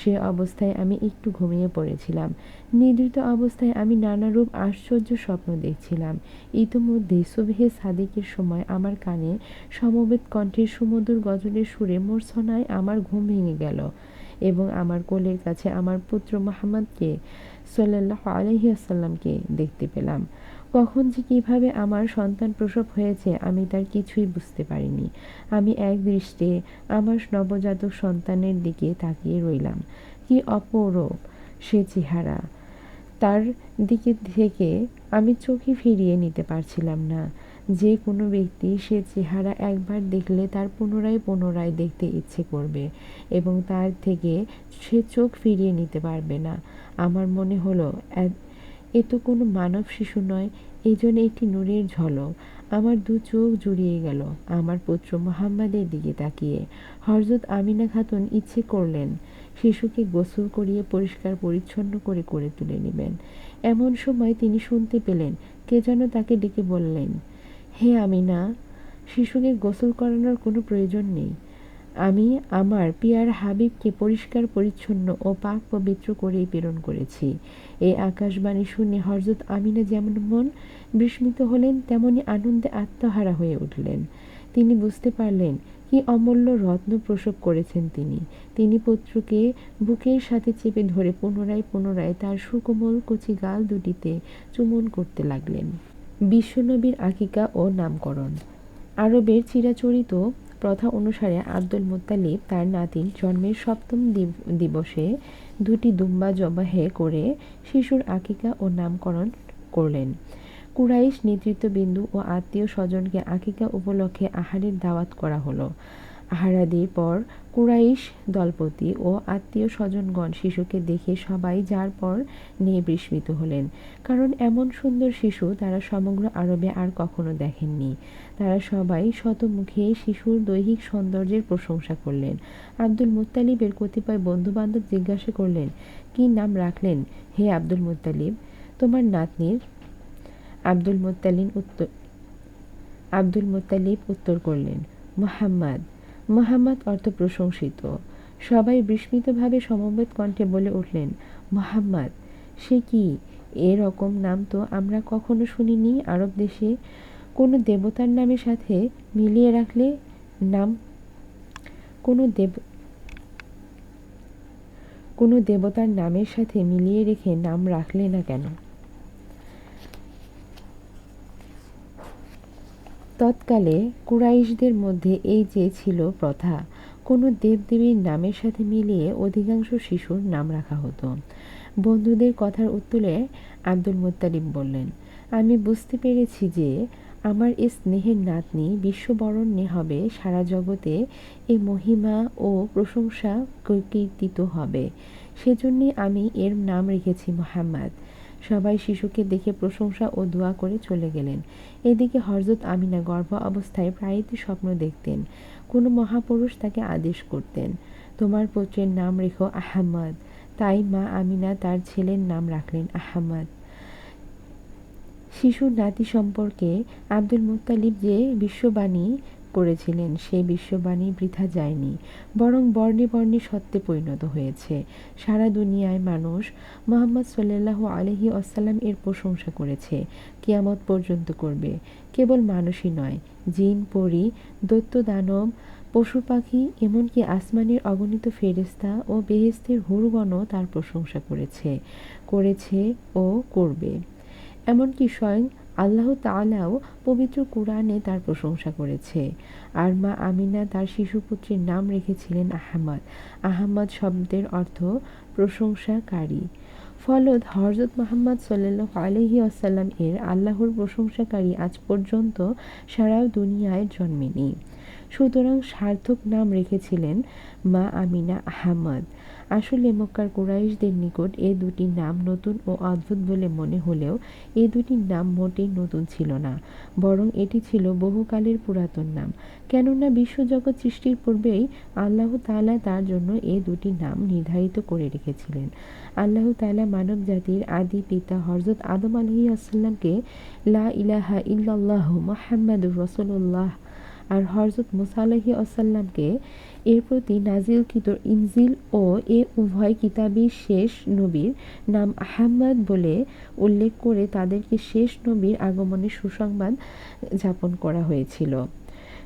সে অবস্থায় আমি একটু ঘুমিয়ে পড়েছিলাম। নিদ্রিত অবস্থায় আমি নানারূপ আশ্চর্য স্বপ্ন দেখছিলাম। ইতোমধ্যে সুবহে সাদিকের সময় আমার কানে সমবেত কণ্ঠের সুমধুর গজলের সুরে মূর্ছনায় আমার ঘুম ভেঙে গেল, এবং আমার কোলের কাছে আমার পুত্র মুহাম্মদকে সাল্লাল্লাহু আলাইহি ওয়াসাল্লামকে দেখতে পেলাম। কখন যে কিভাবে আমার সন্তান প্রসব হয়েছে আমি তার কিছুই বুঝতে পারিনি। আমি এক দৃষ্টে আমার নবজাতক সন্তানের দিকে তাকিয়ে রইলাম। কি অপরূপ সে চেহারা! তার দিকে থেকে আমি চোখই ফিরিয়ে নিতে পারছিলাম না। যে কোনো ব্যক্তি সে চেহারা একবার দেখলে তার পুনরায় পুনরায় দেখতে ইচ্ছে করবে এবং তার থেকে সে চোখ ফিরিয়ে নিতে পারবে না। আমার মনে হলো এ তো কোনো মানব শিশু নয়, এই জন্য একটি নূরের ঝলক। আমার দু চোখ জুড়িয়ে গেল আমার পুত্র মুহাম্মাদের দিকে তাকিয়ে। হযরত আমিনা খাতুন ইচ্ছে করলেন শিশুকে গোসল করিয়ে পরিষ্কার পরিচ্ছন্ন করে করে তুলে নেবেন। এমন সময় তিনি শুনতে পেলেন কে যেন তাকে ডেকে বললেন, হে আমিনা, শিশুকে গোসল করানোর কোনো প্রয়োজন নেই। আমি আমার পিয়ার হাবিবকে পরিষ্কার পরিচ্ছন্ন ও পাক পবিত্র করেই প্রেরণ করেছি। এই আকাশবাণী শুনে হযরত আমিনা যেমন মন বিস্মিত হলেন, তেমনি আনন্দে আত্মহারা হয়ে উঠলেন। তিনি বুঝতে পারলেন কি অমূল্য রত্ন প্রসব করেছেন তিনি। তিনি পুত্রকে বুকের সাথে চেপে ধরে পুনরায় পুনরায় তার সুকোমল কচি গাল দুটিতে চুম্বন করতে লাগলেন। বিশ্বনবীর আকিকা ও নামকরণ। আরবের চিরাচরিত প্রথা অনুসারে আব্দুল মুত্তালিব তার নাতির জন্মের সপ্তম দিবসে দুটি দুম্বা জবাহে করে শিশুর আকিকা ও নামকরণ করলেন। কুরাইশ নেতৃত্ববিন্দু ও আত্মীয় স্বজনকে আকিকা উপলক্ষে আহারের দাওয়াত করা হলো। আহারাদির পর কুরাইশ দলপতি ও আত্মীয় স্বজনগণ শিশুকে দেখে সবাই যার পর নিয়ে বিস্মিত হলেন, কারণ এমন সুন্দর শিশু তারা সমগ্র আরবে আর কখনো দেখেননি। তারা সবাই শতমুখে শিশুর দৈহিক সৌন্দর্যের প্রশংসা করলেন। আব্দুল মুত্তালিবের কতিপয় বন্ধুবান্ধব জিজ্ঞাসা করলেন, কি নাম রাখলেন হে আব্দুল মুত্তালিব তোমার নাতনির? আব্দুল মুত্তালিব উত্তর করলেন, মুহাম্মদ। মুহাম্মদ অর্থ প্রশংসিত। সবাই বিস্মিতভাবে সমবেত কণ্ঠে বলে উঠলেন, মুহাম্মদ! সে কি? এরকম নাম তো আমরা কখনো শুনিনি আরব দেশে। কোনো দেবতার নামের সাথে মিলিয়ে রাখলে নাম কোনো দেবতার নামের সাথে মিলিয়ে রেখে নাম রাখলে না কেন? তৎকালে কুরাইশদের মধ্যে এই যে ছিল প্রথা, কোনো দেবদেবীর নামের সাথে মিলিয়ে অধিকাংশ শিশুর নাম রাখা হতো। বন্ধুদের কথার উত্তরে আব্দুল মুত্তালিব বললেন, আমি বুঝতে পেরেছি যে আমার এ স্নেহের নাতনি বিশ্ববরণ্যে হবে, সারা জগতে এ মহিমা ও প্রশংসা কীর্তিত হবে। সেজন্যে আমি এর নাম রেখেছি মুহাম্মদ। সবাই শিশুকে দেখে প্রশংসা ও দোয়া করে চলে গেলেন। এদিকে হযরত আমিনা গর্ভ অবস্থায় প্রায়ই স্বপ্ন দেখতেন। কোনো মহাপুরুষ তাকে আদেশ করতেন, তোমার পুত্রের নাম রেখো আহমদ। তাই মা আমিনা তার ছেলের নাম রাখলেন আহমদ। শিশুর নাতি সম্পর্কে আব্দুল মুত্তালিব যে বিশ্ববাণী করেছিলেন সেই বিশ্ববাণী বৃথা যায়নি, বরং বর্ণে বর্ণে সত্যে পরিণত হয়েছে। সারা দুনিয়ায় মানুষ মুহাম্মদ সাল্লাল্লাহু আলাইহি ওয়াসাল্লাম এর প্রশংসা করেছে, কিয়ামত পর্যন্ত করবে। কেবল মানুষই নয়, জিন, পরী, দৈত্য, দানব, পশু পাখি, এমনকি আসমানের অগণিত ফেরেশতা ও বেহেশতের হুরগণও তার প্রশংসা করেছে ও করবে। এমনকি স্বয়ং আল্লাহ তাআলাও পবিত্র কুরআনে তার প্রশংসা করেছে। আর মা আমিনা তার শিশুপুত্রের নাম রেখেছিলেন আহমদ। আহমদ শব্দের অর্থ প্রশংসাকারী। ফলত হযরত মুহাম্মদ সাল্লাল্লাহু আলাইহি ওয়াসাল্লাম এর আল্লাহর প্রশংসাকারী আজ পর্যন্ত সারা দুনিয়ায় জন্মেনি। সুতরাং সার্থক নাম রেখেছিলেন মা আমিনা আহমদ। আসলে মক্কার কুরাইশদের নিকট এ দুটি নাম নতুন ও অদ্ভুত বলে মনে হলেও এ দুটি নাম মোটেই নতুন ছিল না, বরং এটি ছিল বহুকালের পুরাতন নাম। কেননা বিশ্বজগৎ সৃষ্টির পূর্বেই আল্লাহ তাআলা তার জন্য এ দুটি নাম নির্ধারিত করে রেখেছিলেন। আল্লাহ তাআলা মানব জাতির আদি পিতা হযরত আদম আলাইহিস সালামকে লা ইলাহা ইল্লাল্লাহু মুহাম্মাদুর রাসূলুল্লাহ আর হযরত মুসা আলাইহিস সালামকে এর প্রতি নাজিলকৃত ইনজিল ও এ উভয় কিতাবের শেষ নবীর নাম আহমদ বলে উল্লেখ করে তাদেরকে শেষ নবীর আগমনের সুসংবাদ যাপন করা হয়েছিল।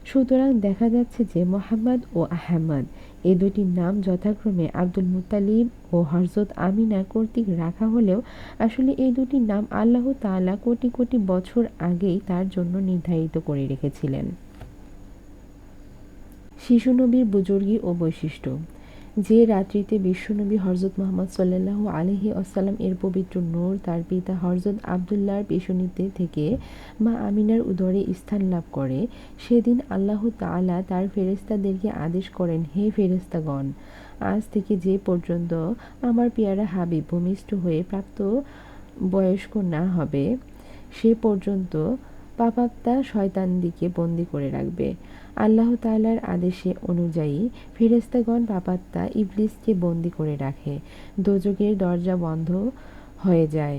সুতরাং দেখা যাচ্ছে যে মুহাম্মদ ও আহমদ এ দুটি নাম যথাক্রমে আব্দুল মুত্তালিব ও হযরত আমিনা কর্তৃক রাখা হলেও আসলে এই দুটি নাম আল্লাহ তাআলা কোটি কোটি বছর আগেই তার জন্য নির্ধারিত করে রেখেছিলেন। শিশু নবীর বুজুর্গি ও বৈশিষ্ট্য। যে রাত্রিতে বিশ্বনবী হযরত মুহাম্মদ সাল্লাল্লাহু আলাইহি ওয়াসাল্লাম এর পবিত্র নূর তার পিতা হযরত আব্দুল্লাহর পেশনিতে থেকে মা আমিনার উদরে স্থান লাভ করে, সেদিন আল্লাহ তাআলা তার ফেরেশতাদেরকে আদেশ করেন, হে ফেরেশতাগণ, আজ থেকে যে পর্যন্ত আমার পেয়ারা হাবিব ভূমিষ্ঠ হয়ে প্রাপ্ত বয়স্ক না হবে সে পর্যন্ত পাপাত্মা শয়তানদিকে বন্দী করে রাখবে। আল্লাহ তাআলার আদেশে অনুযায়ী ফেরেশতাগণ পাপাত্মা ইবলিসকে বন্দী করে রাখে। দোজখের দরজা বন্ধ হয়ে যায়,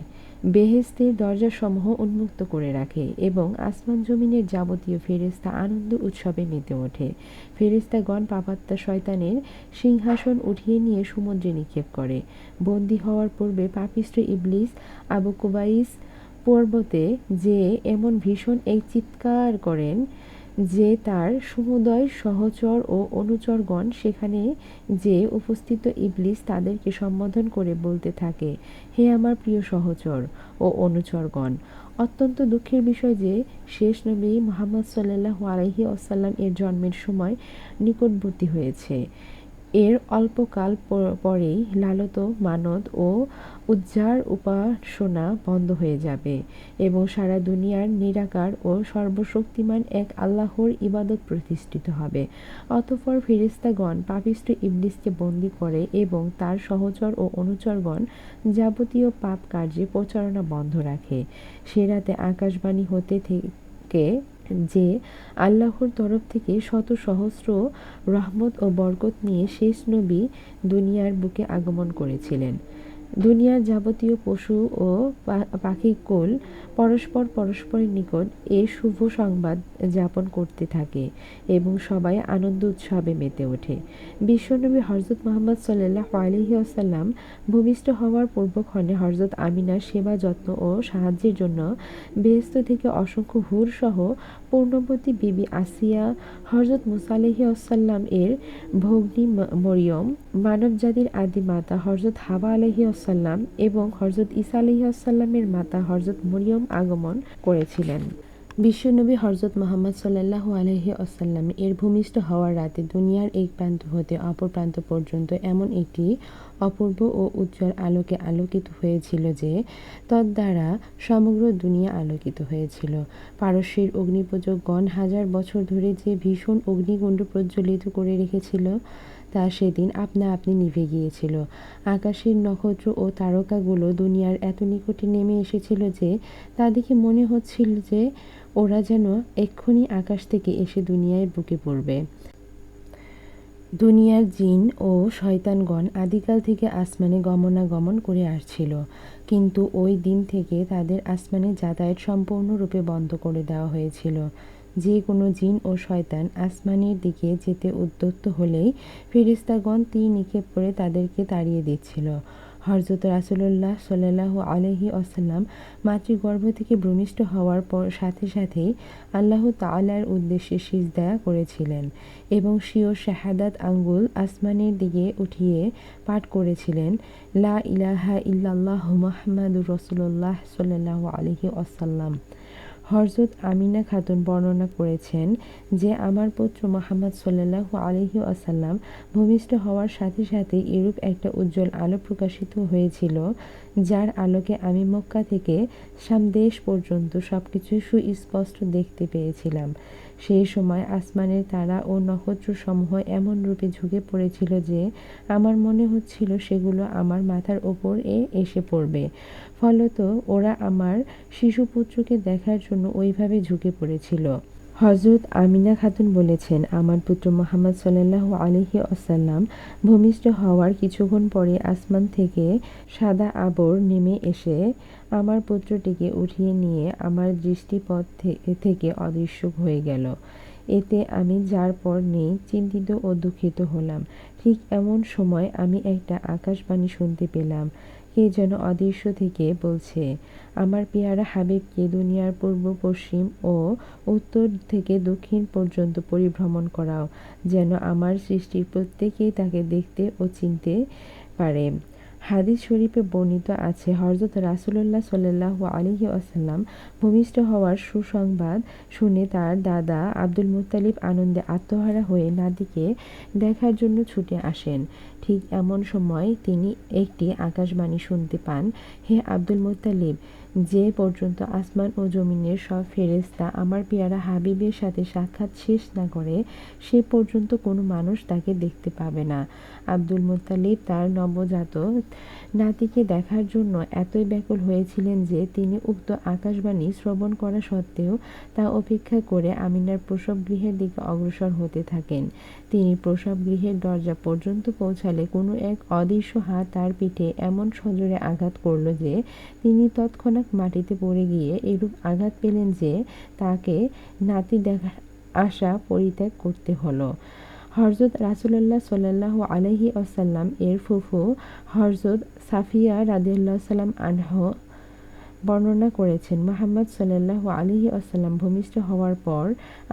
বেহেশতের দরজাসমূহ উন্মুক্ত করে রাখে এবং আসমান জমিনের যাবতীয় ফেরেশতা আনন্দ উৎসবে মেতে ওঠে। ফেরেশতাগণ পাপাত্মা শয়তানের সিংহাসন উঠিয়ে নিয়ে সমুদ্রে নিক্ষেপ করে। বন্দী হওয়ার পূর্বে পাপিষ্ঠ ইবলিস আবু কুবাইস পর্বতে যে এমন ভীষণ এক চিৎকার করেন যে তার সমুদয় সহচর ও অনুচরগণ সেখানে যে উপস্থিত ইবলিস তাদেরকে সম্বোধন করে বলতে থাকে, হে আমার প্রিয় সহচর ও অনুচরগণ, অত্যন্ত দুঃখের বিষয় যে শেষ নবী মুহাম্মদ সাল্লাল্লাহু আলাইহি ওয়াসাল্লাম এর জন্মের সময় নিকটবর্তী হয়েছে। এর অল্পকাল পরেই লালত মানত ও উয্যার উপাসনা বন্ধ হয়ে যাবে এবং সারা দুনিয়ার নিরাকার ও সর্বশক্তিমান এক আল্লাহর ইবাদত প্রতিষ্ঠিত হবে। অতঃপর ফেরেশতাগণ পাপিষ্ঠ ইবলিসকে বন্দী করে এবং তার সহচর ও অনুচরগণ যাবতীয় পাপ কার্যে প্রচারণা বন্ধ রাখে। সে রাতে আকাশবাণী হতে থেকে যে আল্লাহর তরফ থেকে শত সহস্র রহমত ও বরকত নিয়ে শেষ নবী দুনিয়ার বুকে আগমন করেছিলেন। দুনিয়ার যাবতীয় পশু ও পাখিকুল পরস্পরের নিকট এ শুভ সংবাদ যাপন করতে থাকে এবং সবাই আনন্দ উৎসবে মেতে ওঠে। বিশ্বনবী হযরত মুহাম্মদ সাল্লাল্লাহু আলাইহি ওয়াসাল্লাম ভূমিষ্ঠ হওয়ার পূর্বক্ষণে হযরত আমিনার সেবা যত্ন ও সাহায্যের জন্য বেহেশত থেকে অসংখ্য হুর সহ পূর্ণবতী বিবি আসিয়া, হযরত মুসা আলাইহি ওয়াসাল্লাম এর ভগ্নী মরিয়ম, মানবজাতির আদি মাতা হযরত হাওয়া আলাইহি ওয়াসাল্লাম এবং হযরত ঈসা আলাইহি ওয়াসাল্লামের মাতা হযরত মরিয়ম আগমন করেছিলেন। বিশ্বনবী হযরত মুহাম্মদ সাল্লাল্লাহু আলাইহি ওয়াসাল্লাম এর ভূমিষ্ঠ হওয়ার রাতে দুনিয়ার এক প্রান্ত হতে অপর প্রান্ত পর্যন্ত এমন একটি অপূর্ব ও উজ্জ্বল আলোকে আলোকিত হয়েছিল যে তদ্বারা সমগ্র দুনিয়া আলোকিত হয়েছিল। পারস্যের অগ্নিপূজকগণ হাজার বছর ধরে যে ভীষণ অগ্নিকুণ্ড প্রজ্বলিত করে রেখেছিল তা সেদিন আপনা আপনি নিভে গিয়েছিল। আকাশের নক্ষত্র ও তারকাগুলো দুনিয়ার এত নিকটে নেমে এসেছিল যে তা দেখে মনে হচ্ছিল যে ওরা যেন এক্ষুনি আকাশ থেকে এসে দুনিয়ায় বুকে পড়বে। দুনিয়ার জিন ও শয়তানগণ আদিকাল থেকে আসমানে গমনাগমন করে আসছিল, কিন্তু ওই দিন থেকে তাদের আসমানে যাতায়াত সম্পূর্ণরূপে বন্ধ করে দেওয়া হয়েছিল। যে কোনো জিন ও শয়তান আসমানের দিকে যেতে উদ্যত হলেই ফেরেশতাগণ তীর নিক্ষেপ করে তাদেরকে তাড়িয়ে দিচ্ছিল। হযরত রাসূলুল্লাহ সাল্লাল্লাহু আলাইহি ওয়াসাল্লাম মাতৃগর্ভ থেকে ভূমিষ্ঠ হওয়ার সাথে সাথেই আল্লাহ তাআলার উদ্দেশ্যে সিজদা করেছিলেন এবং স্বীয় শাহাদাত আঙ্গুল আসমানের দিকে উঠিয়ে পাঠ করেছিলেন, লা ইলাহা ইল্লাল্লাহু মুহাম্মাদুর রাসূলুল্লাহ সাল্লাল্লাহু আলাইহি ওয়াসাল্লাম। হযরত আমিনা খাতুন বর্ণনা করেছেন যে আমার পুত্র মুহাম্মদ সাল্লাল্লাহু আলাইহি ওয়াসাল্লাম ভূমিষ্ঠ হওয়ার সাথে সাথে এরূপ একটা উজ্জ্বল আলো প্রকাশিত হয়েছিল যার আলোকে আমি মক্কা থেকে শাম দেশ পর্যন্ত সবকিছু সুস্পষ্ট দেখতে পেয়েছিলাম। সেই সময় আসমানের তারা ও নক্ষত্রসমূহ এমন রূপে ঝুঁকে পড়েছিল যে আমার মনে হচ্ছিল সেগুলো আমার মাথার ওপর এসে পড়বে। ফলত ওরা আমার শিশুপুত্রকে দেখার জন্য ওইভাবে ঝুঁকে পড়েছিল। হযরত আমিনা খাতুন বলেছেন, আমার পুত্র মুহাম্মদ সাল্লাল্লাহু আলাইহি ওয়াসাল্লাম ভূমিষ্ঠ হওয়ার কিছুক্ষণ পরে আসমান থেকে সাদা আবর নেমে এসে আমার পুত্রটিকে উঠিয়ে নিয়ে আমার দৃষ্টিপথ থেকে অদৃশ্য হয়ে গেল। এতে আমি যার পর নেই চিন্তিত ও দুঃখিত হলাম। ঠিক এমন সময় আমি একটা আকাশবাণী শুনতে পেলাম। কে যেন অদৃশ্য থেকে বলছে, আমার পেয়ারা হাবিবকে দুনিয়ার পূর্ব পশ্চিম ও উত্তর থেকে দক্ষিণ পর্যন্ত পরিভ্রমণ করাও, যেন আমার সৃষ্টির প্রত্যেকেই তাকে দেখতে ও চিনতে পারে। হাদিস শরীফে বর্ণিত আছে, হযরত রাসূলুল্লাহ সাল্লাল্লাহু আলাইহি ওয়াসাল্লাম ভূমিষ্ঠ হওয়ার সুসংবাদ শুনে তার দাদা আব্দুল মুত্তালিব আনন্দে আত্মহারা হয়ে নাতিকে দেখার জন্য ছুটে আসেন। ঠিক এমন সময় তিনি একটি আকাশবাণী শুনতে পান, হে আব্দুল মুত্তালিব, যে পর্যন্ত আসমান ও জমিনের সব ফেরেশতা আমার পেয়ারা হাবিবের সাথে সাক্ষাৎ শেষ না করে, সে পর্যন্ত কোনো মানুষ তাকে দেখতে পাবে না। আব্দুল মুত্তালিব তার নবজাতক নাতিকে দেখার জন্য এতই ব্যাকুল হয়েছিলেন যে তিনি উক্ত আকাশবাণী শ্রবণ করা সত্ত্বেও তা উপেক্ষা করে আমিনার প্রসবগৃহের দিকে অগ্রসর হতে থাকেন। তিনি প্রসবগৃহের দরজা পর্যন্ত পৌঁছালে কোনো এক অদৃশ্য হাত তার পিঠে এমন সজোরে আঘাত করল যে তিনি তৎক্ষণাৎ মাটিতে পড়ে গিয়ে এরূপ আঘাত পেলেন যে তাকে নাতি দেখার আশা পরিত্যাগ করতে হলো। হযরত রাসূলুল্লাহ সাল্লাল্লাহু আলাইহি ওয়াসাল্লাম এর ফুফু হযরত সাফিয়া রাদিয়াল্লাহু সাল্লাম আনহা বর্ণনা করেছেন, মুহাম্মদ সাল্লাল্লাহু আলাইহি ওয়াসাল্লাম ভূমিষ্ঠ হওয়ার পর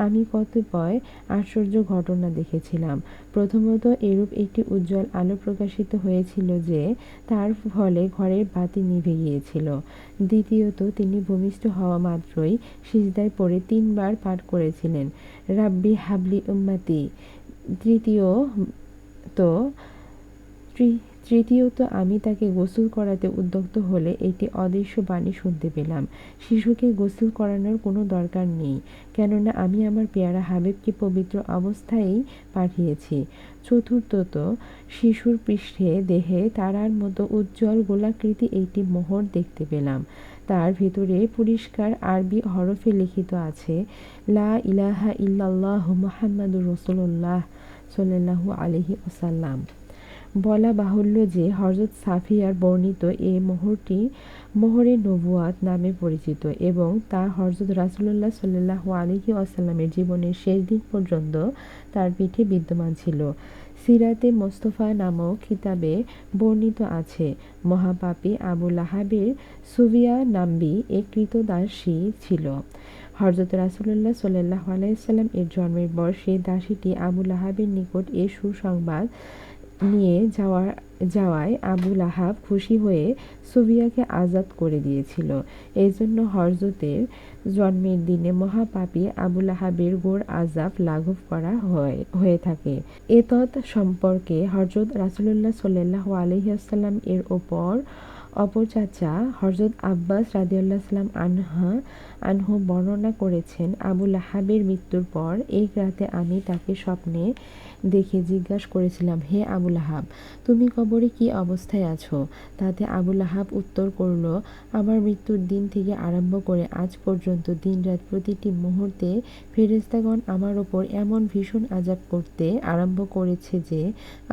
আমি কতিপয় আশ্চর্য ঘটনা দেখেছিলাম। প্রথমত, এরূপ একটি উজ্জ্বল আলো প্রকাশিত হয়েছিল যে তার ফলে ঘরের বাতি নিভে গিয়েছিল। দ্বিতীয়ত, তিনি ভূমিষ্ঠ হওয়া মাত্রই সিজদায় পড়ে ৩ বার পাঠ করেছিলেন, রাব্বি হাবলি উম্মতি। তৃতীয়ত, আমি তাকে গোসল করাতে উদ্যত হলে একটি অদৃশ্য বাণী শুনতে পেলাম, শিশুকে গোসল করানোর কোনো দরকার নেই, কেননা আমি আমার পেয়ারা হাবিবকে পবিত্র অবস্থায়ই পাঠিয়েছি। চতুর্থত, শিশুর পৃষ্ঠে দেহে তারার মতো উজ্জ্বল গোলাকৃতি একটি মোহর দেখতে পেলাম। তার ভেতরে পরিষ্কার আরবি হরফে লিখিত আছে, লা ইলাহা ইল্লাল্লাহু মুহাম্মাদুর রাসূলুল্লাহ সাল্লাল্লাহু আলাইহি ওয়াসাল্লাম। বলা বাহুল্য যে হযরত সাফিয়ার বর্ণিত এ মোহরটি মোহরে নবুয়াত নামে পরিচিত এবং তা হযরত রাসূলুল্লাহ সাল্লাল্লাহু আলাইহি ওয়াসাল্লামের জীবনের শেষ দিন পর্যন্ত তার পিঠে বিদ্যমান ছিল। সিরাতে মোস্তফা নামক কিতাবে বর্ণিত আছে, মহাপাপী আবু লাহাবের সুফিয়া নাম্নী এক ক্রীতদাসী ছিল। হযরত রাসূলুল্লাহ সাল্লাল্লাহু আলাইহি ওয়াসাল্লাম এর জন্মের পর সেই দাসীটি আবু লাহাবের নিকট এ সুসংবাদ নিয়ে যাওয়ায় আবু লাহাব খুশি হয়ে সুফিয়াকে আজাদ করে দিয়েছিল। এজন্য হযরতের জন্মের দিনে মহাপাপী আবু লাহাবের ঘোর আযাব লাঘব করা হয়ে থাকে। এতদ সম্পর্কে হযরত রাসূলুল্লাহ সাল্লাল্লাহু আলাইহি ওয়াসাল্লাম এর অপর চাচা হযরত আব্বাস রাদিয়াল্লাহু সাল্লাম আনহু বর্ণনা করেছেন, আবু লাহাবের মৃত্যুর পর এক রাতে আমি তাকে স্বপ্নে দেখে জিজ্ঞাসা করেছিলাম, হে আবু লাহাব, তুমি কবরে কি অবস্থায় আছো? তাতে আবু লাহাব উত্তর করল, আমার মৃত্যুর দিন থেকে আরম্ভ করে আজ পর্যন্ত দিনরাত প্রতিটি মুহূর্তে ফেরেশতাগণ আমার ওপর এমন ভীষণ আযাব করতে আরম্ভ করেছে যে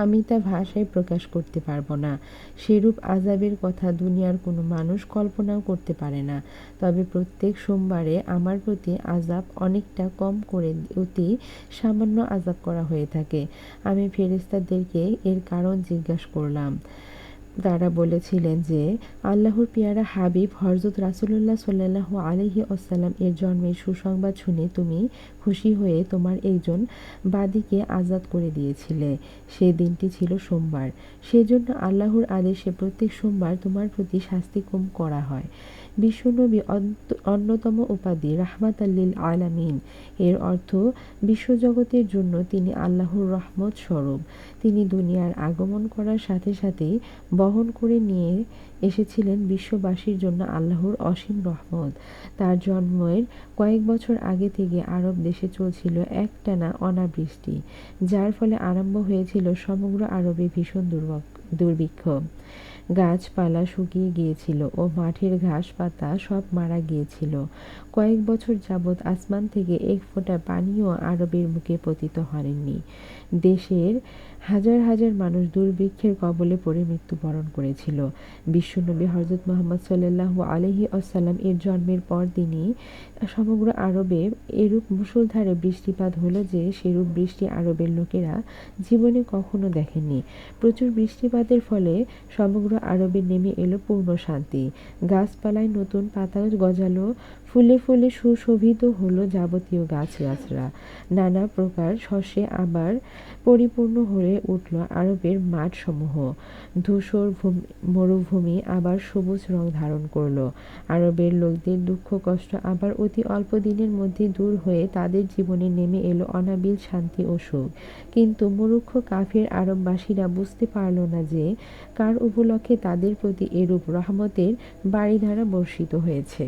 আমি তা ভাষায় প্রকাশ করতে পারব না। সেরূপ আযাবের কথা দুনিয়ার কোনো মানুষ কল্পনাও করতে পারে না। তবে প্রত্যেক সোমবারে আমার প্রতি আযাব অনেকটা কম করে অতি সামান্য আযাব করা হয়ে থাকে। আমি ফেরেশতাদেরকে এর কারণ জিজ্ঞাসা করলাম। তারা বলেছিলেন যে আল্লাহর পেয়ারা হাবিব হযরত রাসূলুল্লাহ সাল্লাল্লাহু আলাইহি ওয়াসাল্লাম এর জন্মের সুসংবাদ শুনে তুমি খুশি হয়ে তোমার একজন বাদীকে আজাদ করে দিয়েছিলে। সে দিনটি ছিল সোমবার। সেজন্য আল্লাহর আদেশে প্রত্যেক সোমবার তোমার প্রতি শাস্তি কম করা হয়। বিশ্বনবী অন্যতম উপাধি রাহমাতাল লিল আলামিন। এর অর্থ বিশ্বজগতের জন্য তিনি আল্লাহর রহমত স্বরূপ। তিনি দুনিয়ার আগমন করার সাথে সাথেই বহন করে নিয়ে এসেছিলেন বিশ্ববাসীর জন্য আল্লাহর অসীম রহমত। তার জন্মের কয়েক বছর আগে থেকে আরব দেশে চলছিল একটানা অনাবৃষ্টি, যার ফলে আরম্ভ হয়েছিল সমগ্র আরবে ভীষণ দুর্ভিক্ষ। গাছপালা শুকিয়ে গিয়েছিল ও মাঠের ঘাস পাতা সব মারা গিয়েছিল। কয়েক বছর যাবৎ আসমান থেকে এক ফোঁটা পানিও আরবের মুখে পতিত হয়নি। দেশের হাজার হাজার মানুষ দুর্ভিক্ষের কবলে পড়ে মৃত্যুবরণ করেছিল। বিশ্বনবী হযরত মুহাম্মদ সাল্লাল্লাহু আলাইহি ওয়াসাল্লাম এর জন্মের পর দিনই সমগ্র আরবে এরূপ মুষলধারে বৃষ্টিপাত হলো যে সেরূপ বৃষ্টি আরবের লোকেরা জীবনে কখনো দেখেনি। প্রচুর বৃষ্টিপাতের ফলে সমগ্র আরবে নেমে এলো পূর্ণ শান্তি। গাছপালায় নতুন পাতা গজালো, ফুলে ফুলে সুশোভিত হলো যাবতীয় গাছগাছরা। নানা প্রকার শস্যে আবার পরিপূর্ণ হয়ে উঠল আরবের মাঠসমূহ। ধূসর মরুভূমি আবার সবুজ রং ধারণ করল। আরবের লোকদের দুঃখ কষ্ট আবার অতি অল্প দিনের মধ্যে দূর হয়ে তাদের জীবনে নেমে এলো অনাবিল শান্তি ও সুখ। কিন্তু মূর্খ কাফির আরববাসীরা বুঝতে পারল না যে কার উপলক্ষে তাদের প্রতি এরূপ রহমতের বারিধারা বর্ষিত হয়েছে।